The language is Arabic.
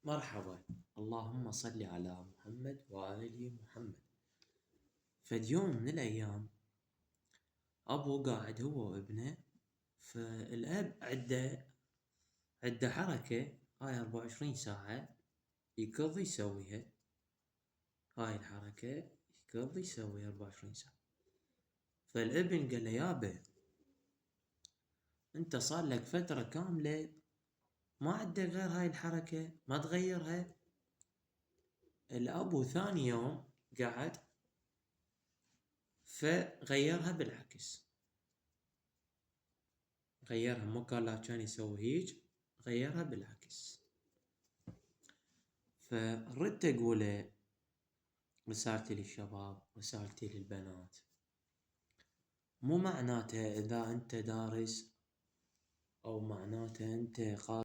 مرحبا، اللهم صل على محمد وآل محمد. فد يوم من الأيام أبو قاعد هو وابنه، فالأب عنده حركة هاي 24 ساعة يقضي يسويها. هاي الحركة يقضي يسويها 24 ساعة. فالابن قال له يابا انت صار لك فترة كاملة ما عندك غير هاي الحركة ما تغيرها. الأبو ثاني يوم قعد فغيرها بالعكس، غيرها مو كان يسوي هيج، غيرها بالعكس. فردت أقوله رسالتي للشباب، رسالتي للبنات، مو معناتها إذا أنت دارس أو معناتها أنت قادر